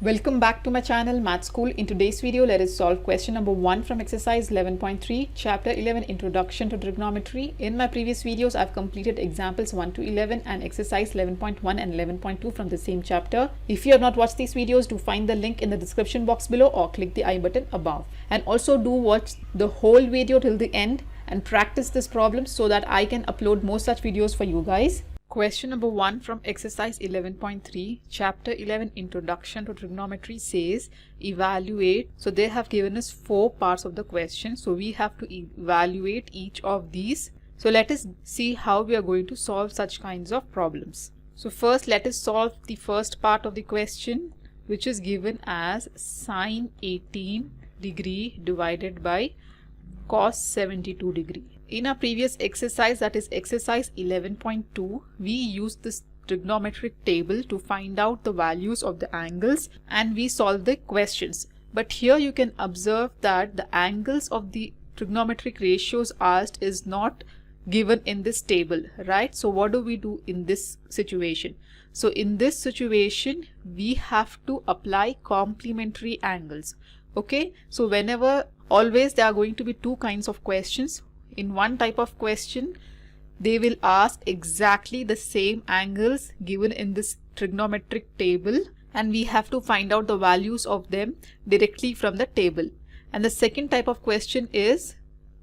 Welcome back to my channel Math School. In today's video, let us solve question number 1 from exercise 11.3, chapter 11, Introduction to Trigonometry. In my previous videos, I've completed examples 1 to 11 and exercise 11.1 and 11.2 from the same chapter. If you have not watched these videos, do find the link in the description box below or click the I button above. And also do watch the whole video till the end and practice this problem so that I can upload more such videos for you guys. Question number 1 from exercise 11.3, chapter 11, Introduction to Trigonometry says evaluate. So they have given us 4 parts of the question. So we have to evaluate each of these. So let us see how we are going to solve such kinds of problems. So first let us solve the first part of the question, which is given as sine 18 degree divided by cos 72 degree. In our previous exercise, that is exercise 11.2, we used this trigonometric table to find out the values of the angles and we solved the questions. But here you can observe that the angles of the trigonometric ratios asked is not given in this table, right? So what do we do in this situation? So in this situation, we have to apply complementary angles. Okay, so always there are going to be 2 kinds of questions. In one type of question, they will ask exactly the same angles given in this trigonometric table and we have to find out the values of them directly from the table. And the second type of question is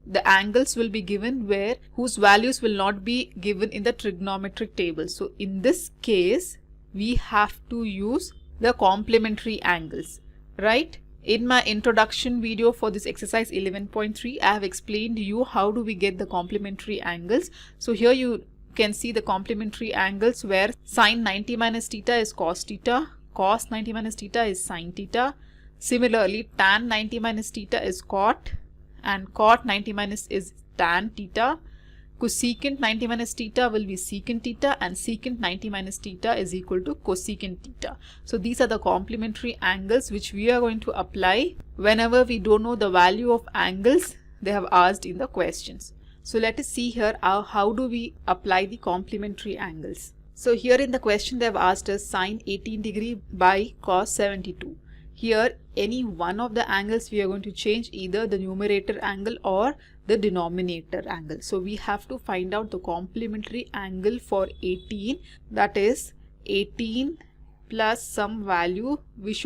the angles will be given whose values will not be given in the trigonometric table. So in this case, we have to use the complementary angles, right? In my introduction video for this exercise 11.3, I have explained to you how do we get the complementary angles. So here you can see the complementary angles where sine 90 minus theta is cos theta, cos 90 minus theta is sine theta. Similarly, tan 90 minus theta is cot and cot 90 minus is tan theta. Cosecant 90 minus theta will be secant theta and secant 90 minus theta is equal to cosecant theta. So these are the complementary angles which we are going to apply whenever we don't know the value of angles they have asked in the questions. So let us see here how do we apply the complementary angles. So here in the question they have asked us sine 18 degree by cos 72. Here any one of the angles we are going to change, either the numerator angle or the denominator angle. So we have to find out the complementary angle for 18, that is 18 plus some value which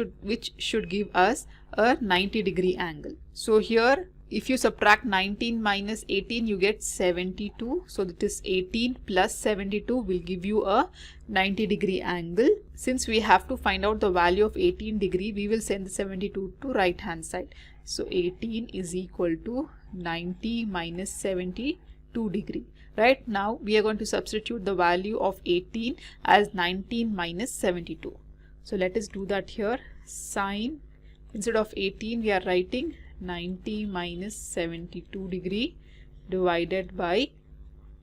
should give us a 90 degree angle. So here if you subtract 19 minus 18 you get 72. So that is 18 plus 72 will give you a 90 degree angle. Since we have to find out the value of 18 degree, we will send the 72 to right hand side. So 18 is equal to 90 minus 72 degree. Right now we are going to substitute the value of 18 as 19 minus 72. So let us do that here. Sine, instead of 18 we are writing 90 minus 72 degree divided by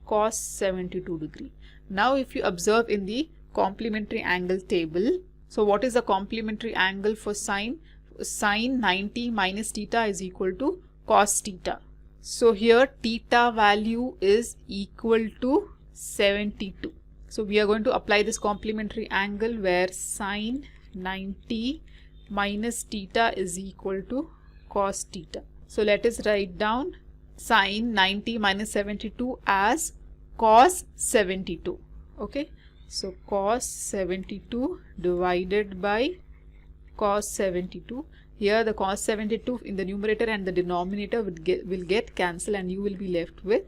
cos 72 degree. Now if you observe in the complementary angle table, so what is the complementary angle for sine? Sine 90 minus theta is equal to cos theta. So here theta value is equal to 72. So we are going to apply this complementary angle where sine 90 minus theta is equal to cos theta. So let us write down sine 90 minus 72 as cos 72. Okay, so cos 72 divided by cos 72. Here the cos 72 in the numerator and the denominator will get cancelled and you will be left with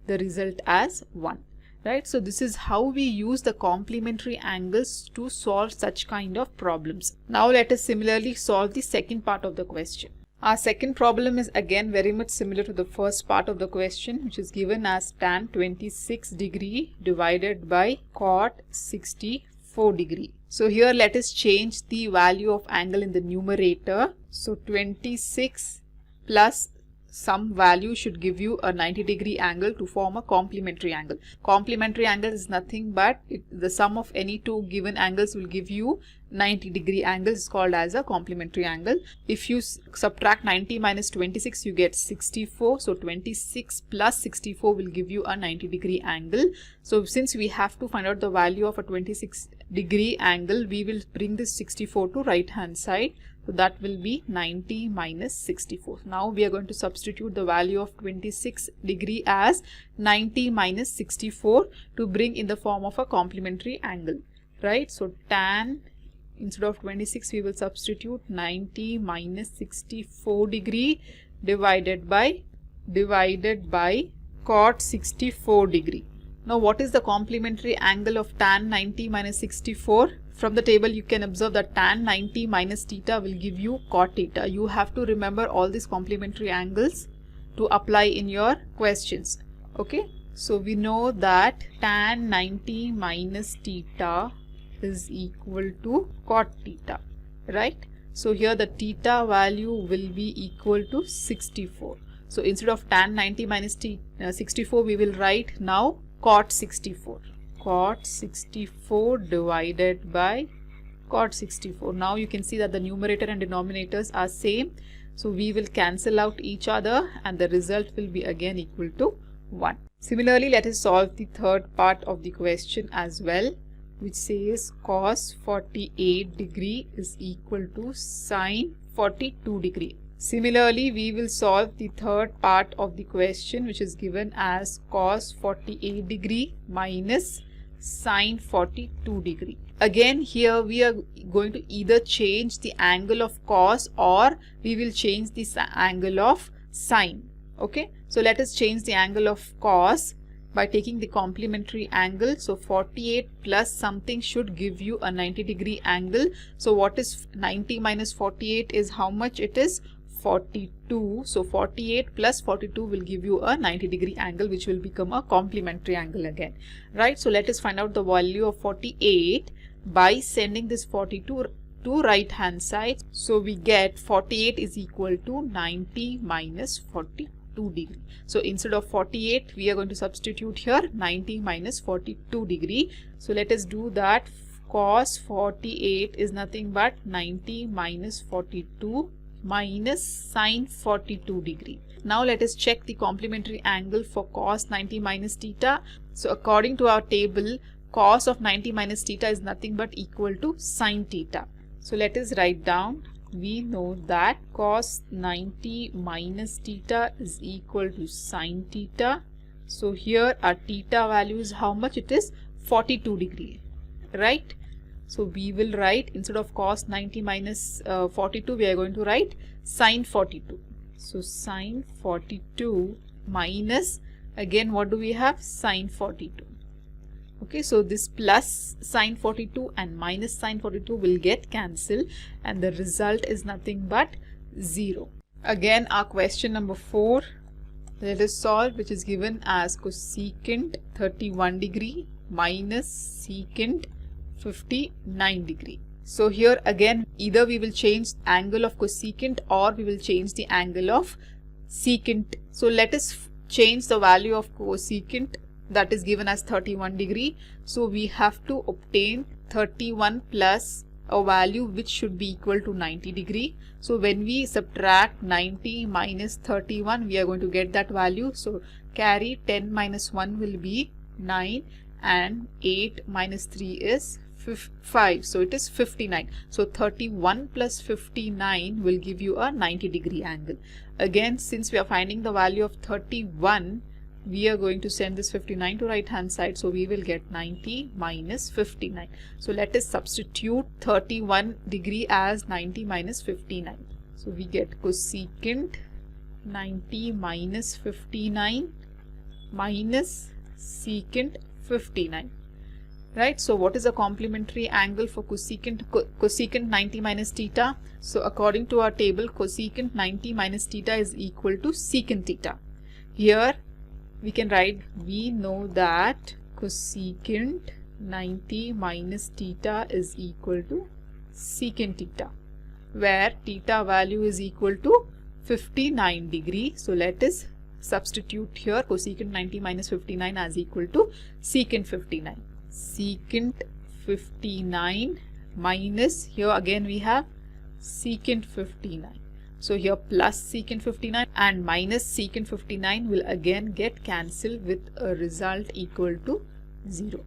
the result as 1. Right, so this is how we use the complementary angles to solve such kind of problems. Now let us similarly solve the second part of the question. Our second problem is again very much similar to the first part of the question, which is given as tan 26 degree divided by cot 64 degree. So here let us change the value of angle in the numerator. So 26 plus some value should give you a 90-degree angle to form a complementary angle. Complementary angle is nothing but the sum of any two given angles will give you 90-degree angle, is called as a complementary angle. If you subtract 90 minus 26, you get 64. So 26 plus 64 will give you a 90-degree angle. So since we have to find out the value of a 26-degree angle, we will bring this 64 to right hand side. So that will be 90 minus 64. Now we are going to substitute the value of 26 degree as 90 minus 64 to bring in the form of a complementary angle, right? So tan, instead of 26 we will substitute 90 minus 64 degree divided by cot 64 degree. Now what is the complementary angle of tan 90 minus 64? From the table you can observe that tan 90 minus theta will give you cot theta. You have to remember all these complementary angles to apply in your questions. Okay, so we know that tan 90 minus theta is equal to cot theta, right? So here the theta value will be equal to 64. So instead of tan 90 minus 64 we will write now cot 64. Cot 64 divided by cot 64. Now you can see that the numerator and denominators are same. So we will cancel out each other and the result will be again equal to 1. Similarly, let us solve the third part of the question as well, which says cos 48 degree is equal to sin 42 degree. Similarly, we will solve the third part of the question, which is given as cos 48 degree minus sin 42 degree. Again here we are going to either change the angle of cos or we will change the angle of sin. Okay, so let us change the angle of cos by taking the complementary angle. So 48 plus something should give you a 90-degree angle. So what is 90 minus 48 is how much it is? 42. So 48 plus 42 will give you a 90-degree angle, which will become a complementary angle again, right? So let us find out the value of 48 by sending this 42 to right hand side. So we get 48 is equal to 90 minus 42 degree. So instead of 48 we are going to substitute here 90 minus 42 degree. So let us do that. Cos 48 is nothing but 90 minus 42 minus sin 42 degree. Now let us check the complementary angle for cos 90 minus theta. So according to our table, cos of 90 minus theta is nothing but equal to sin theta. So let us write down. We know that cos 90 minus theta is equal to sin theta. So here our theta value is how much? It is 42 degree, right? So we will write, instead of cos 90 minus 42, we are going to write sin 42. So sin 42 minus, again what do we have? Sin 42. Okay, so this plus sin 42 and minus sin 42 will get cancelled and the result is nothing but 0. Again our question number 4, let us solve, which is given as cosecant 31 degree minus secant 59 degree. So here again either we will change angle of cosecant or we will change the angle of secant. So let us change the value of cosecant, that is given as 31 degree. So we have to obtain 31 plus a value which should be equal to 90 degree. So when we subtract 90 minus 31, we are going to get that value. So carry 10 minus 1 will be 9 and 8 minus 3 is 5. So it is 59. So 31 plus 59 will give you a 90-degree angle. Again, since we are finding the value of 31, we are going to send this 59 to right hand side. So we will get 90 minus 59. So let us substitute 31 degree as 90 minus 59. So we get cosecant 90 minus 59 minus secant 59. Right, so what is a complementary angle for cosecant 90 minus theta? So according to our table, cosecant 90 minus theta is equal to secant theta. Here we can write, we know that cosecant 90 minus theta is equal to secant theta, where theta value is equal to 59 degree. So let us substitute here cosecant 90 minus 59 as equal to secant 59. Secant 59 minus, here again we have secant 59. So here plus secant 59 and minus secant 59 will again get cancelled with a result equal to 0.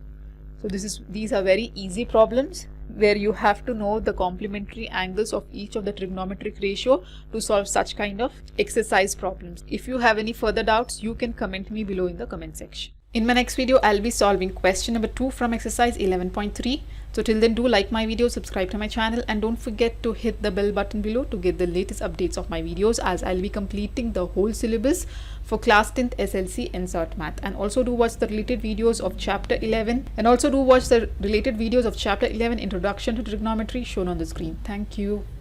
So these are very easy problems where you have to know the complementary angles of each of the trigonometric ratio to solve such kind of exercise problems. If you have any further doubts, you can comment me below in the comment section. In my next video, I'll be solving question number 2 from exercise 11.3. So till then, do like my video, subscribe to my channel, and don't forget to hit the bell button below to get the latest updates of my videos, as I'll be completing the whole syllabus for class 10th SLC NCERT math. And also do watch the related videos of chapter 11 Introduction to Trigonometry shown on the screen. Thank you.